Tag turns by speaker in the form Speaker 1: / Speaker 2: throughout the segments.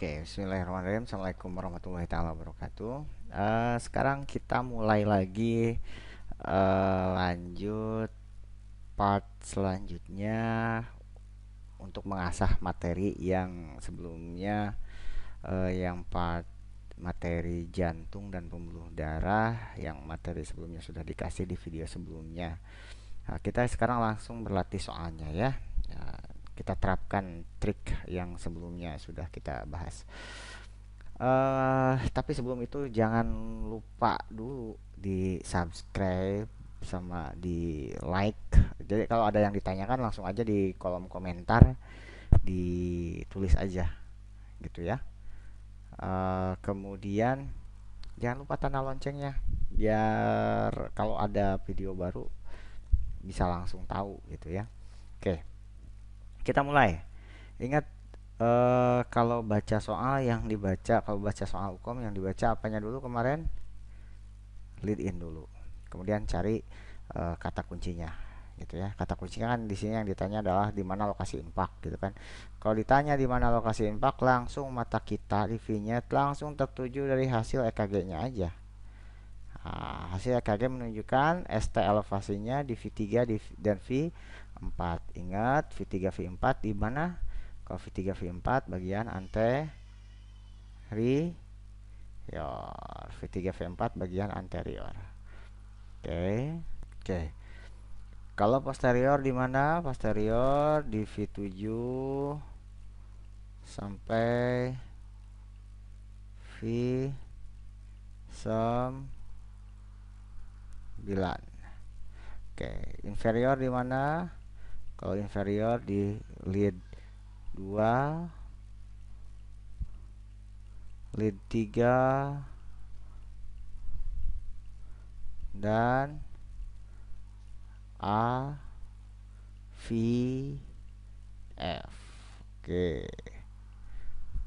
Speaker 1: Oke, bismillahirrahmanirrahim. Assalamualaikum warahmatullahi taala wabarakatuh. Sekarang kita mulai lagi, lanjut part selanjutnya untuk mengasah materi yang sebelumnya, yang part materi jantung dan pembuluh darah yang materi sebelumnya sudah dikasih di video sebelumnya. Nah, kita sekarang langsung berlatih soalnya ya. Nah, kita terapkan trik yang sebelumnya sudah kita bahas. Tapi sebelum itu jangan lupa dulu di subscribe sama di like. Jadi kalau ada yang ditanyakan langsung aja di kolom komentar ditulis aja gitu ya. Kemudian jangan lupa tanda loncengnya biar kalau ada video baru bisa langsung tahu gitu ya. Oke, kita mulai. Ingat, kalau baca soal yang dibaca, kalau baca soal hukum yang dibaca apanya dulu kemarin? Lead in dulu. Kemudian cari kata kuncinya gitu ya. Kata kuncinya kan di sini yang ditanya adalah di mana lokasi impak gitu kan. Kalau ditanya di mana lokasi impak, langsung mata kita di vignette langsung tertuju dari hasil EKG-nya aja. Nah, hasil EKG menunjukkan ST elevasinya di V3 dan V4. Ingat V3 V4 di mana? Kalau V3 V4 bagian anterior, V3 V4 bagian anterior. Oke. Oke. Kalau posterior di mana? Posterior di V7 sampai V9. Oke, inferior di mana? Kalau inferior di lead 2, lead 3, dan A, V, F. Oke.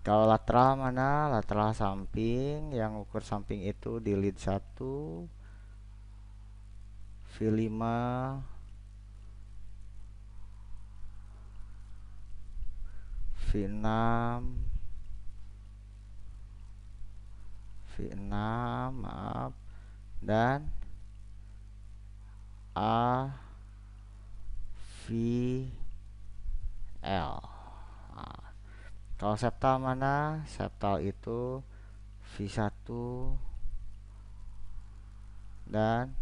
Speaker 1: Kalau lateral mana? Lateral samping, yang ukur samping itu di lead 1, V5, V6, maaf, dan A, V, L. Nah, kalau septal mana? Septal itu V1 dan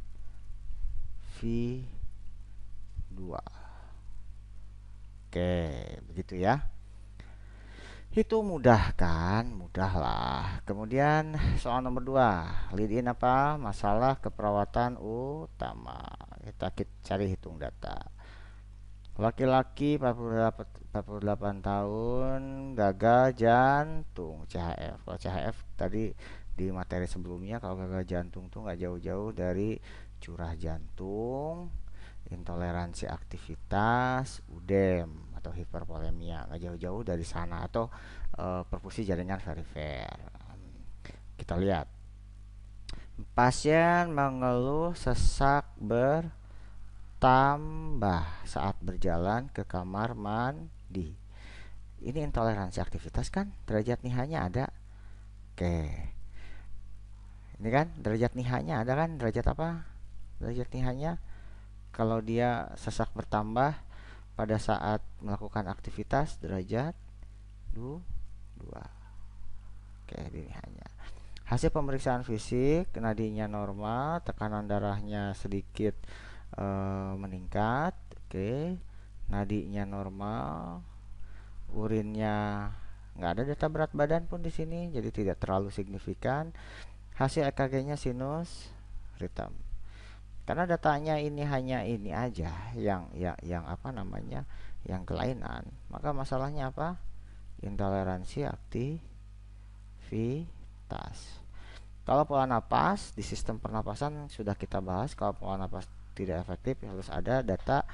Speaker 1: V2. Oke, begitu ya. Itu mudah kan? Mudah lah. Kemudian soal nomor 2, lead in apa? Masalah keperawatan utama. Kita cari hitung data. Laki-laki 48 tahun, gagal jantung, CHF. Kalau CHF tadi di materi sebelumnya, kalau gagal jantung tuh nggak jauh-jauh dari curah jantung, intoleransi aktivitas, UDEM atau hipervolemia, nggak jauh-jauh dari sana, atau perfusi jaringan perifer. Kita lihat, pasien mengeluh sesak bertambah saat berjalan ke kamar mandi. Ini intoleransi aktivitas kan? Derajat nihanya ada. Oke. Ini kan derajat nihanya ada kan? Derajat apa? Derajat nihanya kalau dia sesak bertambah pada saat melakukan aktivitas derajat 2. Oke, ini hanya. Hasil pemeriksaan fisik, nadinya normal, tekanan darahnya sedikit meningkat. Oke. Nadinya normal, urinnya nggak ada data berat badan pun di sini, jadi tidak terlalu signifikan. Hasil EKG-nya sinus ritem. Karena datanya ini hanya ini aja yang apa namanya? Yang kelainan. Maka masalahnya apa? Intoleransi aktivitas. Kalau pola napas di sistem pernapasan sudah kita bahas. Kalau pola napas tidak efektif harus ada data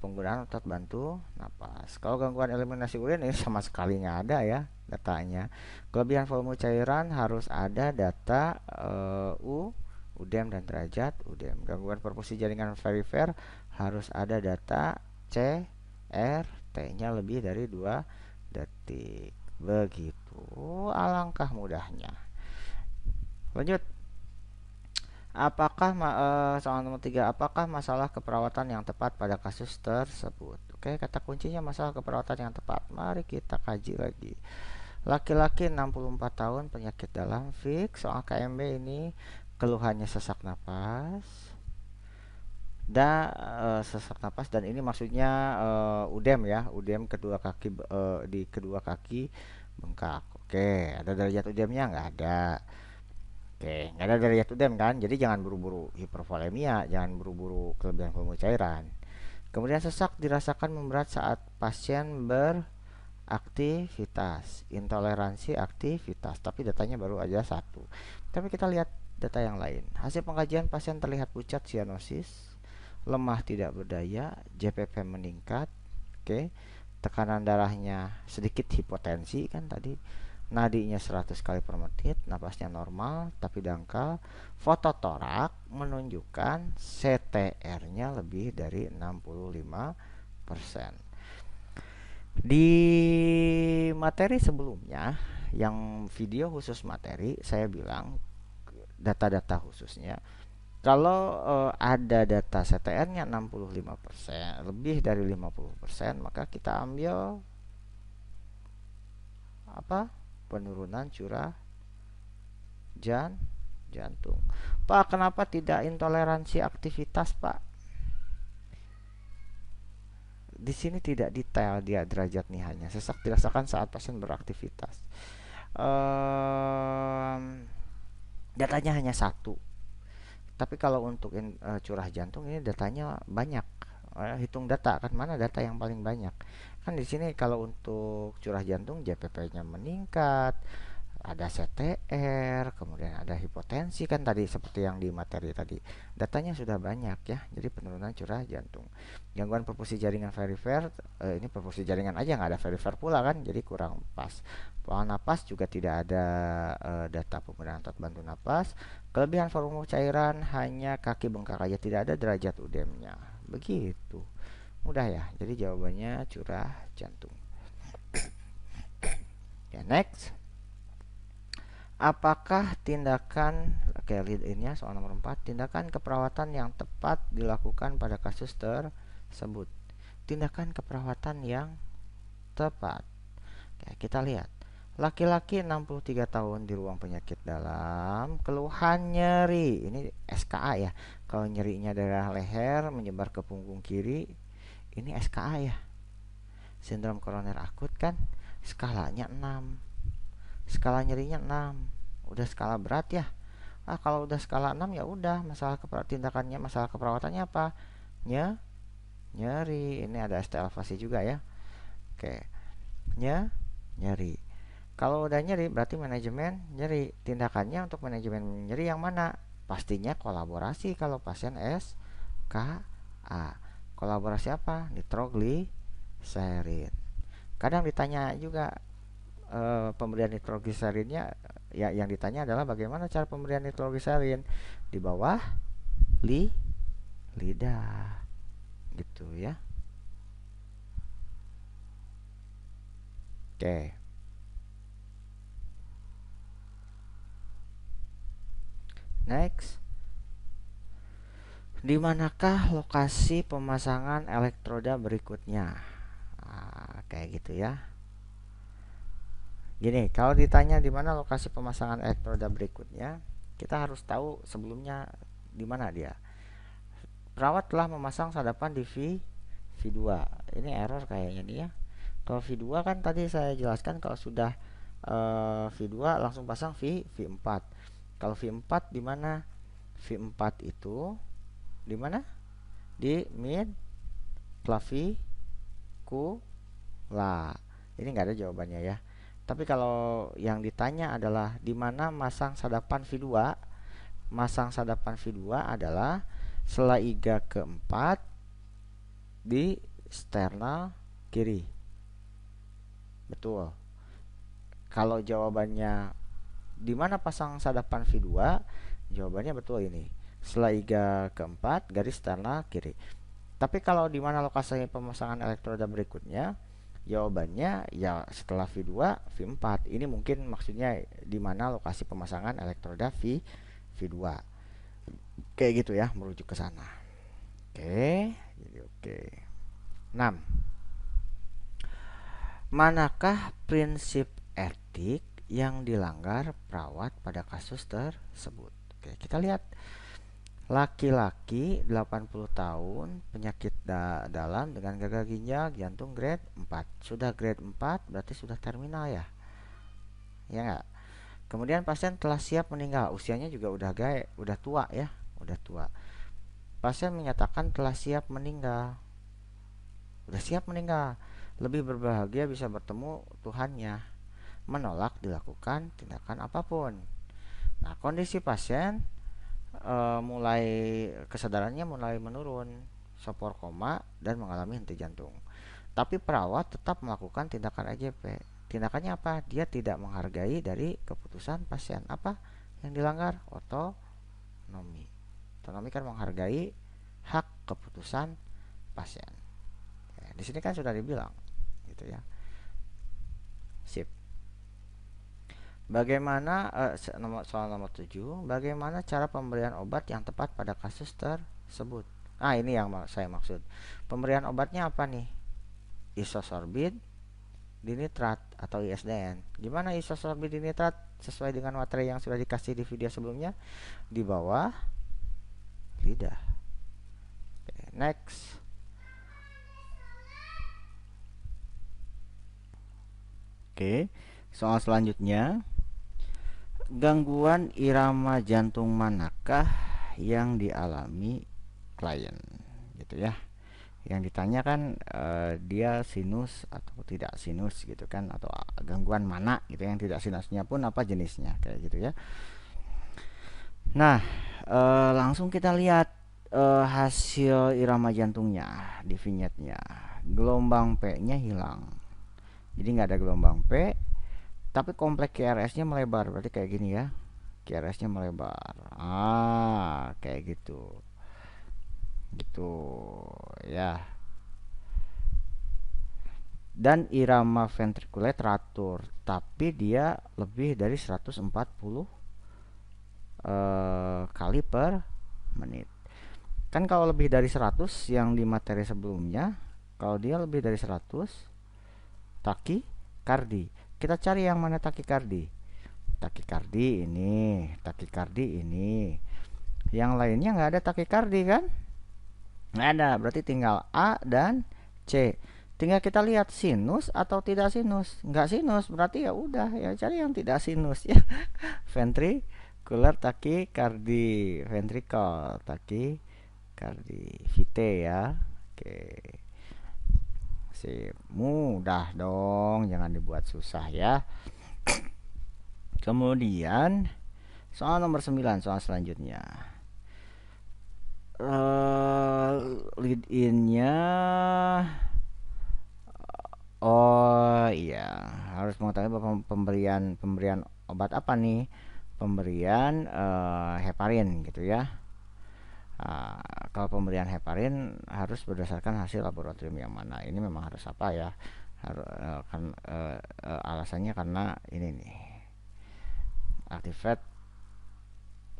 Speaker 1: penggunaan otot bantu napas. Kalau gangguan eliminasi urin ini sama sekali nggak ada ya datanya. Kelebihan volume cairan harus ada data UDEM dan derajat UDEM. Gangguan perfusi jaringan perifer harus ada data CRT-nya lebih dari 2 detik. Begitu. Oh, alangkah mudahnya. Lanjut. Soal nomor 3, apakah masalah keperawatan yang tepat pada kasus tersebut? Oke, kata kuncinya masalah keperawatan yang tepat. Mari kita kaji lagi. Laki-laki 64 tahun, penyakit dalam, fix. Soal KMB ini keluhannya sesak napas dan sesak napas, dan ini maksudnya udem ya, udem kedua kaki, di kedua kaki bengkak. Oke, ada derajat udemnya nggak ada. Oke, nggak ada derajat udem kan, jadi jangan buru-buru hipervolemia, jangan buru-buru kelebihan volume cairan. Kemudian sesak dirasakan memberat saat pasien beraktivitas, intoleransi aktivitas, tapi datanya baru aja satu. Tapi kita lihat data yang lain. Hasil pengkajian, pasien terlihat pucat sianosis, lemah tidak berdaya, JPP meningkat, oke, tekanan darahnya sedikit hipotensi kan tadi, nadinya 100 kali per menit, napasnya normal tapi dangkal, foto torak menunjukkan CTR-nya lebih dari 65%. Di materi sebelumnya, yang video khusus materi, saya bilang data-data khususnya, kalau ada data CTR-nya 65%, lebih dari 50%, maka kita ambil apa? Penurunan curah jantung. Pak, kenapa tidak intoleransi aktivitas, Pak? Di sini tidak detail dia derajat nihanya. Sesak dirasakan saat pasien beraktivitas. Datanya hanya satu. Tapi kalau untuk curah jantung ini datanya banyak. Hitung data kan, mana data yang paling banyak. Kan di sini kalau untuk curah jantung JPP-nya meningkat, ada CTR, kemudian ada hipotensi kan tadi seperti yang di materi tadi. Datanya sudah banyak ya. Jadi penurunan curah jantung. Gangguan perfusi jaringan perifer, ini perfusi jaringan aja nggak ada perifer pula kan, jadi kurang pas. Pola napas juga tidak ada data penggunaan alat bantu napas. Kelebihan volume cairan hanya kaki bengkak aja, tidak ada derajat udemnya. Begitu. Mudah ya. Jadi jawabannya curah jantung. Ya, next. Apakah tindakan, oke, lead in-nya soal nomor 4, tindakan keperawatan yang tepat dilakukan pada kasus tersebut. Tindakan keperawatan yang tepat. Oke, kita lihat. Laki-laki 63 tahun di ruang penyakit dalam, keluhan nyeri. Ini SKA ya. Kalau nyerinya daerah leher menyebar ke punggung kiri, ini SKA ya. Sindrom koroner akut kan, skalanya 6. Skala nyerinya 6. Udah skala berat ya. Kalau udah skala 6 ya udah, tindakannya, masalah keperawatannya apa? Nyeri. Ini ada ST elevasi juga ya. Oke. Nyeri. Kalau udah nyeri berarti manajemen nyeri. Tindakannya untuk manajemen nyeri yang mana? Pastinya kolaborasi kalau pasien SKA. Kolaborasi apa? Nitrogliserin. Kadang ditanya juga pemberian nitrogiserinnya, ya yang ditanya adalah bagaimana cara pemberian nitrogiserin di bawah lidah gitu ya. Oke. Next. Di manakah lokasi pemasangan elektroda berikutnya? Kayak gitu ya. Gini, kalau ditanya di mana lokasi pemasangan elektroda berikutnya, kita harus tahu sebelumnya di mana dia. Perawat telah memasang sadapan di V2. Ini error kayaknya nih ya. Kalau V2 kan tadi saya jelaskan kalau sudah V2 langsung pasang V4. Kalau V4 di mana? V4 itu di mana? Di mid clavicula. Ini nggak ada jawabannya ya. Tapi kalau yang ditanya adalah di mana masang sadapan V2, masang sadapan V2 adalah selaiga keempat di sternal kiri. Betul. Kalau jawabannya di mana pasang sadapan V2, jawabannya betul ini. Selaiga keempat garis sternal kiri. Tapi kalau di mana lokasi pemasangan elektroda berikutnya, Jawabannya ya setelah V2, V4. Ini mungkin maksudnya di mana lokasi pemasangan elektroda V2. Kayak gitu ya, merujuk ke sana. Oke, jadi oke. 6. Manakah prinsip etik yang dilanggar perawat pada kasus tersebut? Oke, kita lihat. Laki-laki 80 tahun, penyakit dalam dengan gagal ginjal, jantung grade 4. Sudah grade 4 berarti sudah terminal ya. Ya enggak? Kemudian pasien telah siap meninggal, usianya juga udah tua ya, udah tua. Pasien menyatakan telah siap meninggal. Udah siap meninggal. Lebih berbahagia bisa bertemu Tuhannya. Menolak dilakukan tindakan apapun. Nah, kondisi pasien mulai kesadarannya mulai menurun, sopor koma dan mengalami henti jantung. Tapi perawat tetap melakukan tindakan EJP. Tindakannya apa? Dia tidak menghargai dari keputusan pasien. Apa yang dilanggar? Otonomi. Otonomi kan menghargai hak keputusan pasien. Ya, di sini kan sudah dibilang, gitu ya. Sip. Bagaimana soal nomor 7, bagaimana cara pemberian obat yang tepat pada kasus tersebut? Nah, ini yang saya maksud. Pemberian obatnya apa nih? Isosorbid dinitrat atau ISDN. Gimana isosorbid dinitrat? Sesuai dengan materi yang sudah dikasih di video sebelumnya, di bawah lidah. Oke, next. Oke, soal selanjutnya. Gangguan irama jantung manakah yang dialami klien, gitu ya. Yang ditanya kan dia sinus atau tidak sinus gitu kan, atau gangguan mana gitu. Yang tidak sinusnya pun apa jenisnya, kayak gitu ya. Nah, langsung kita lihat hasil irama jantungnya di vignette-nya. Gelombang P-nya hilang, jadi nggak ada gelombang P. Tapi kompleks QRS-nya melebar, berarti kayak gini ya. QRS-nya melebar. Kayak gitu. Gitu ya. Dan irama ventrikuler teratur, tapi dia lebih dari 140 kali per menit. Kan kalau lebih dari 100 yang di materi sebelumnya, kalau dia lebih dari 100 takikardi. Kita cari yang mana takikardi. Takikardi ini. Yang lainnya nggak ada takikardi kan? Nggak ada, berarti tinggal A dan C. Tinggal kita lihat sinus atau tidak sinus. Nggak sinus, berarti ya udah ya cari yang tidak sinus ya. Ventricular takikardi, ventricle takikardi, VT ya. Oke. Sip, mudah dong, jangan dibuat susah ya. Kemudian soal nomor 9, soal selanjutnya. Lead in-nya, oh iya, harus mengetahui bahwa pemberian obat apa nih? Pemberian heparin gitu ya. Kalau pemberian heparin harus berdasarkan hasil laboratorium yang mana. Ini memang harus apa ya? Alasannya karena ini nih, activate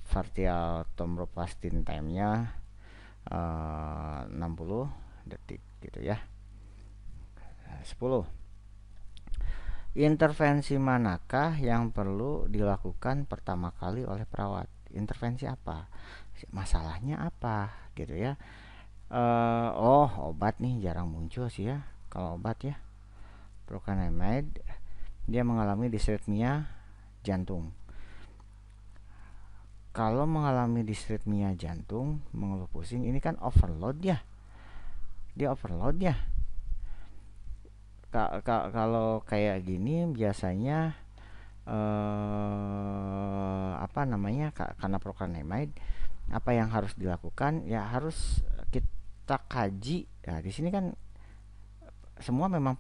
Speaker 1: partial thromboplastin time-nya 60 detik gitu ya. 10. Intervensi manakah yang perlu dilakukan pertama kali oleh perawat? Intervensi apa? Masalahnya apa gitu ya. Obat nih jarang muncul sih ya. Kalau obat ya, procainamide, dia mengalami disritmia jantung. Kalau mengalami disritmia jantung, mengeluh pusing, ini kan overload ya. Dia overload ya. Kalau kayak gini biasanya apa namanya, karena procainamide, apa yang harus dilakukan ya harus kita kaji. Nah, di sini kan semua memang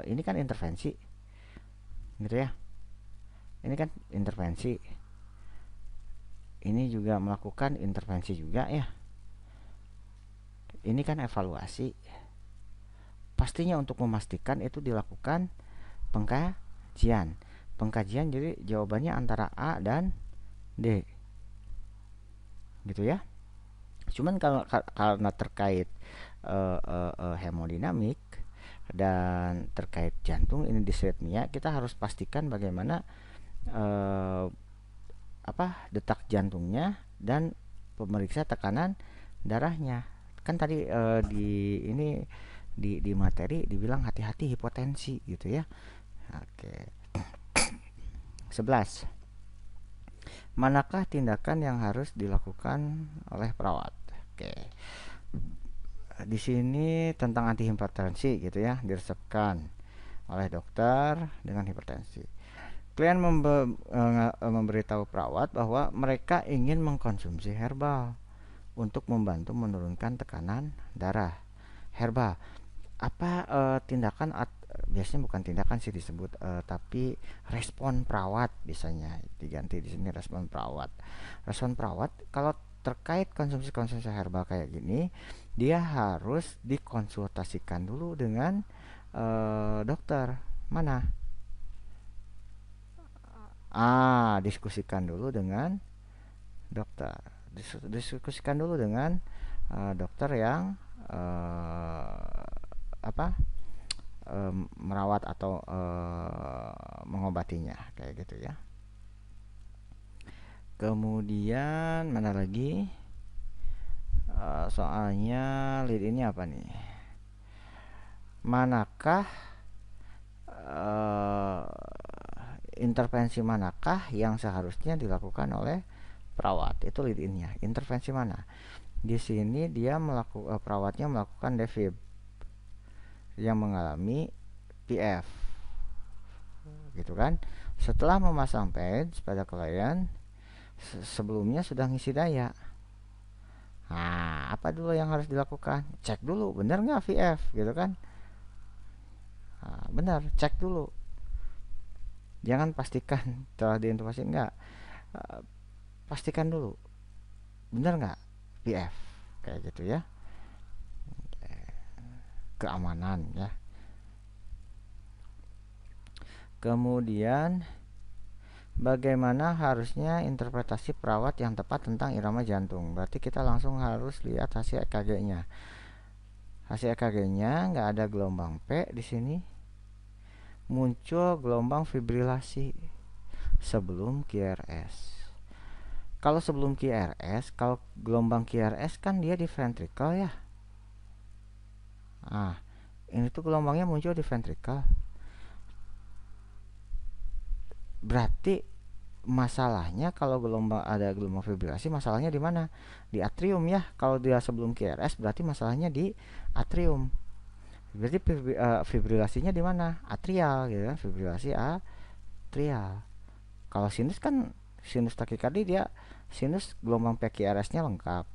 Speaker 1: ini kan intervensi gitu ya. Ini kan intervensi, ini juga melakukan intervensi juga ya. Ini kan evaluasi. pastinya untuk memastikan itu dilakukan pengkajian. Pengkajian jadi jawabannya antara A dan D. Gitu ya. Cuman kalau karena terkait hemodinamik dan terkait jantung ini disritmia, kita harus pastikan bagaimana eh, detak jantungnya dan pemeriksa tekanan darahnya. Kan tadi di materi dibilang hati-hati hipotensi gitu ya. Oke. 11. Manakah tindakan yang harus dilakukan oleh perawat? Oke. Di sini tentang antihipertensi gitu ya, diresepkan oleh dokter dengan hipertensi. Klien memberitahu perawat bahwa mereka ingin mengkonsumsi herbal untuk membantu menurunkan tekanan darah. Herbal. Apa tindakan biasanya bukan tindakan sih disebut, tapi respon perawat biasanya diganti di sini respon perawat. Respon perawat kalau terkait konsumsi herbal kayak gini, dia harus dikonsultasikan dulu dengan dokter. Mana? Diskusikan dulu dengan dokter. Diskusikan dulu dengan dokter yang apa merawat atau mengobatinya kayak gitu ya. Kemudian mana lagi? Soalnya lead ini apa nih? Manakah intervensi manakah yang seharusnya dilakukan oleh perawat? Itu lead innya. Intervensi mana? Di sini dia perawatnya melakukan defib yang mengalami PF, gitu kan? Setelah memasang pads pada klien, sebelumnya sudah ngisi daya. Nah, apa dulu yang harus dilakukan? Cek dulu, benar nggak VF, gitu kan? Nah, benar, cek dulu. Jangan pastikan telah diintubasi enggak. Pastikan dulu, benar nggak VF, kayak gitu ya. Keamanan ya. Kemudian bagaimana harusnya interpretasi perawat yang tepat tentang irama jantung? Berarti kita langsung harus lihat hasil EKG-nya. Hasil EKG-nya nggak ada gelombang P di sini. Muncul gelombang fibrilasi sebelum QRS. Kalau sebelum QRS, kalau gelombang QRS kan dia di ventricle ya. Ini tuh gelombangnya muncul di ventricle. Berarti masalahnya kalau ada gelombang fibrilasi, masalahnya di mana? Di atrium ya. Kalau dia sebelum QRS berarti masalahnya di atrium. Berarti fibrilasinya di mana? Atrial gitu kan, fibrilasi atrial. Kalau sinus kan sinus takikardi dia sinus gelombang PQRS-nya lengkap.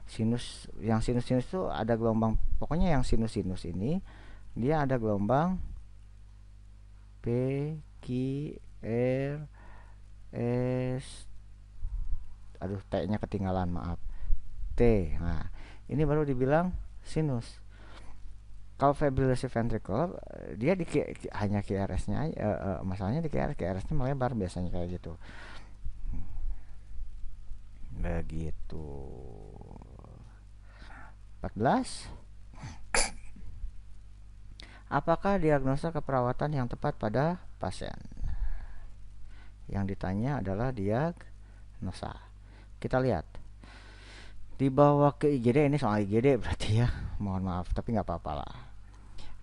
Speaker 1: Sinus itu ada gelombang, pokoknya yang sinus ini dia ada gelombang P Q R S, T-nya ketinggalan, maaf, T. Nah, ini baru dibilang sinus. Kalau fibrilasi ventricular dia hanya QRS-nya masalahnya di QRS-nya melebar biasanya kayak gitu. Begitu. 14. Apakah diagnosa keperawatan yang tepat pada pasien? Yang ditanya adalah diagnosa. Kita lihat. Dibawa ke IGD, ini soal IGD berarti ya. Mohon maaf, tapi nggak apa-apa lah.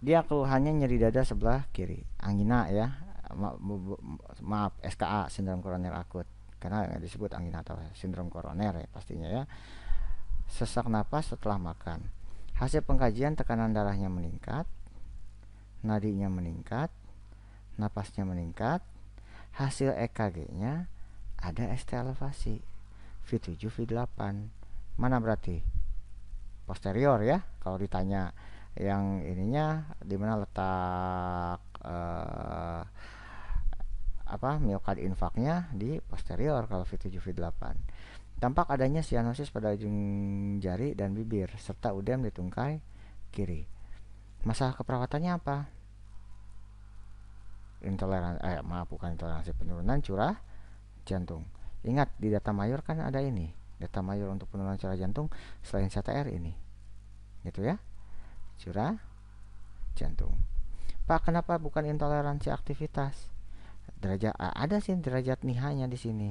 Speaker 1: Dia keluhannya nyeri dada sebelah kiri, angina ya. Maaf, SKA, sindrom koroner akut. Karena disebut angina atau sindrom koroner ya pastinya ya. Sesak napas setelah makan. Hasil pengkajian tekanan darahnya meningkat, nadinya meningkat, napasnya meningkat, hasil EKG-nya ada ST elevasi V7 V8. Mana berarti? Posterior ya. Kalau ditanya yang ininya di mana letak miokard infarknya, di posterior kalau V7 V8. Tampak adanya sianosis pada ujung jari dan bibir serta udem di tungkai kiri. Masalah keperawatannya apa? Bukan intoleransi, penurunan curah jantung. Ingat di data mayor kan ada ini. Data mayor untuk penurunan curah jantung selain CTR ini. Gitu ya. Curah jantung. Pak, kenapa bukan intoleransi aktivitas? Ada sih derajat NIHA-nya di sini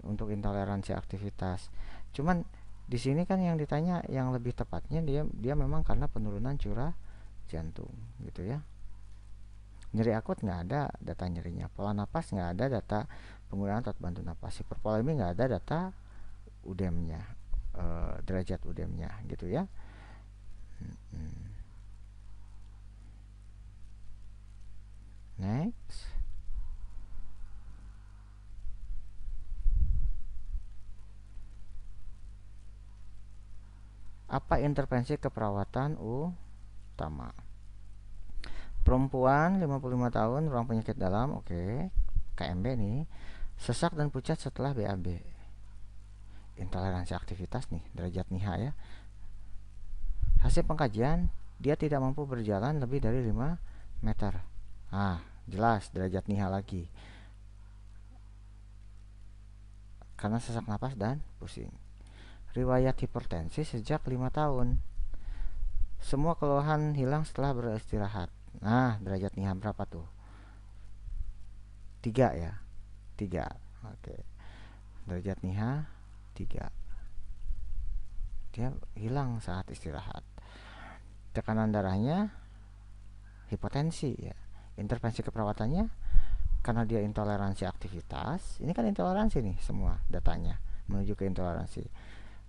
Speaker 1: untuk intoleransi aktivitas. Cuman di sini kan yang ditanya yang lebih tepatnya dia memang karena penurunan curah jantung gitu ya. Nyeri akut nggak ada data nyerinya, pola napas nggak ada data penggunaan alat bantu napas, hipervolemi nggak ada data udemnya, derajat udemnya gitu ya. Next. Apa intervensi keperawatan utama? Perempuan 55 tahun, ruang penyakit dalam, oke. KMB nih, sesak dan pucat setelah BAB. Intoleransi aktivitas nih, derajat NIHA ya. Hasil pengkajian, dia tidak mampu berjalan lebih dari 5 meter. Jelas derajat NIHA lagi. Karena sesak napas dan pusing. Riwayat hipertensi sejak 5 tahun. Semua keluhan hilang setelah beristirahat. Derajat NIHA berapa tuh? 3 ya. 3. Oke. Derajat NIHA 3. Dia hilang saat istirahat. Tekanan darahnya hipotensi ya. Intervensi keperawatannya karena dia intoleransi aktivitas. Ini kan intoleransi nih semua datanya menuju ke intoleransi.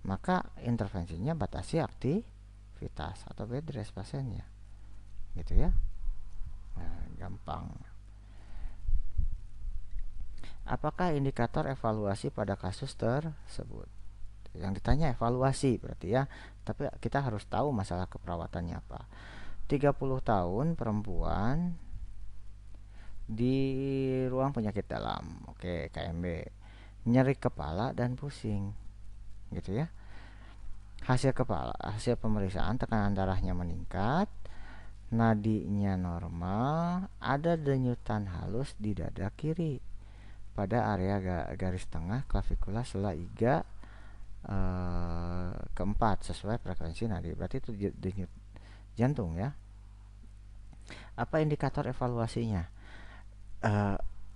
Speaker 1: Maka intervensinya batasi aktivitas atau bed rest pasiennya. Gitu ya. Gampang. Apakah indikator evaluasi pada kasus tersebut? Yang ditanya evaluasi berarti ya, tapi kita harus tahu masalah keperawatannya apa. 30 tahun perempuan di ruang penyakit dalam, oke, KMB, nyeri kepala dan pusing gitu ya. Hasil pemeriksaan tekanan darahnya meningkat, nadinya normal, ada denyutan halus di dada kiri pada area garis tengah klavikula sela iga keempat sesuai frekuensi nadi. Berarti itu denyut jantung ya. Apa indikator evaluasinya?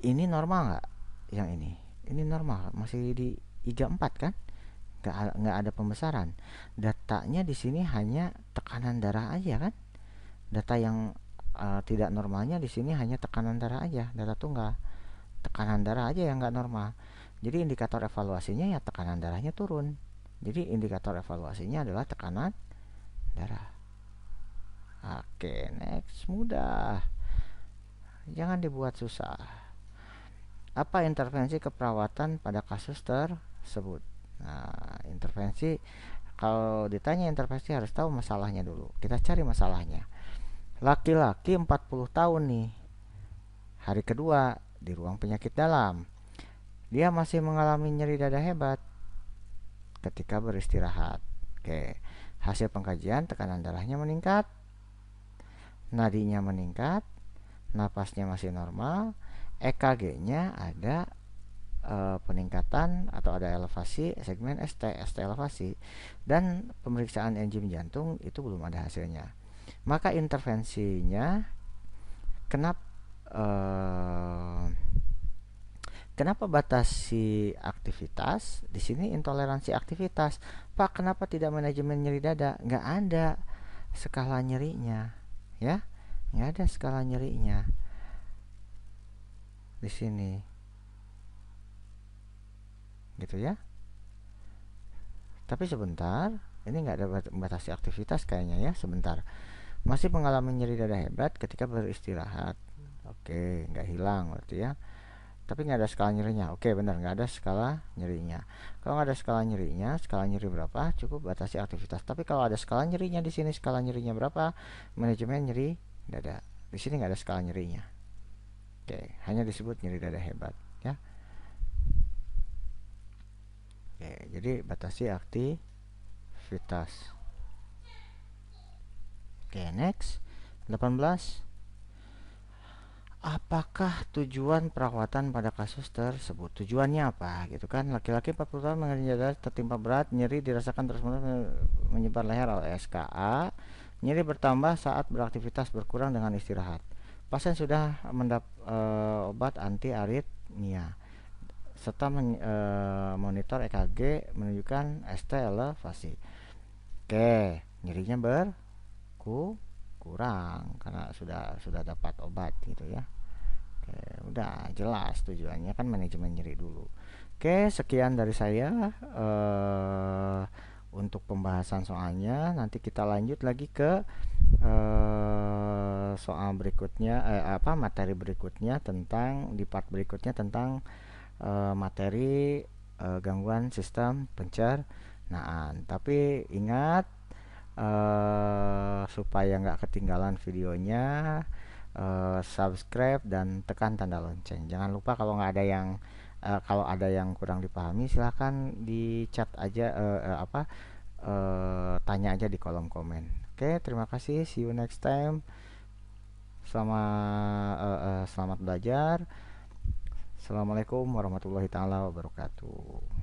Speaker 1: Ini normal nggak? Yang ini normal, masih di iga 4 kan? Nggak ada pembesaran. Datanya di sini hanya tekanan darah aja kan? Data yang tidak normalnya di sini hanya tekanan darah aja, data tunggal. Tekanan darah aja yang nggak normal. Jadi indikator evaluasinya ya tekanan darahnya turun. Jadi indikator evaluasinya adalah tekanan darah. Oke, next, mudah. Jangan dibuat susah. Apa intervensi keperawatan pada kasus tersebut? Intervensi, kalau ditanya intervensi harus tahu masalahnya dulu. Kita cari masalahnya. Laki-laki 40 tahun nih. Hari kedua di ruang penyakit dalam. Dia masih mengalami nyeri dada hebat ketika beristirahat. Oke. Hasil pengkajian tekanan darahnya meningkat, nadinya meningkat, napasnya masih normal, EKG-nya ada peningkatan atau ada elevasi segmen ST elevasi, dan pemeriksaan enzim jantung itu belum ada hasilnya. Maka intervensinya kenapa batasi aktivitas? Di sini intoleransi aktivitas. Pak, kenapa tidak manajemen nyeri dada? Nggak ada skala nyerinya, ya? Nggak ada skala nyerinya di sini, gitu ya. Tapi sebentar, ini nggak ada batasi aktivitas kayaknya ya. Sebentar, masih mengalami nyeri dada hebat ketika beristirahat. Oke, nggak hilang berarti ya. Tapi nggak ada skala nyerinya. Oke, benar, nggak ada skala nyerinya. Kalau nggak ada skala nyerinya, skala nyeri berapa? Cukup batasi aktivitas. Tapi kalau ada skala nyerinya di sini, skala nyerinya berapa? Manajemen nyeri dada. Di sini nggak ada skala nyerinya. Oke, hanya disebut nyeri dada hebat ya. Oke, jadi batasi aktivitas. Oke, next. 18. Apakah tujuan perawatan pada kasus tersebut? Tujuannya apa? Gitu kan. Laki-laki 40 tahun mengalami jadwal tertimpa berat, nyeri dirasakan terus-menerus menyebar leher oleh SKA. Nyeri bertambah saat beraktivitas berkurang dengan istirahat. Pasien sudah obat anti aritmia serta monitor EKG menunjukkan ST elevasi. Oke, nyerinya berkurang karena sudah dapat obat gitu ya. Oke, udah jelas tujuannya kan manajemen nyeri dulu. Oke, sekian dari saya untuk pembahasan soalnya. Nanti kita lanjut lagi ke soal berikutnya, materi berikutnya tentang di part berikutnya tentang materi gangguan sistem pencernaan. Tapi ingat supaya nggak ketinggalan videonya, subscribe dan tekan tanda lonceng. Jangan lupa kalau ada yang kurang dipahami silahkan di chat aja, tanya aja di kolom komen. Oke, terima kasih. See you next time. Selamat belajar. Assalamualaikum warahmatullahi taala wabarakatuh.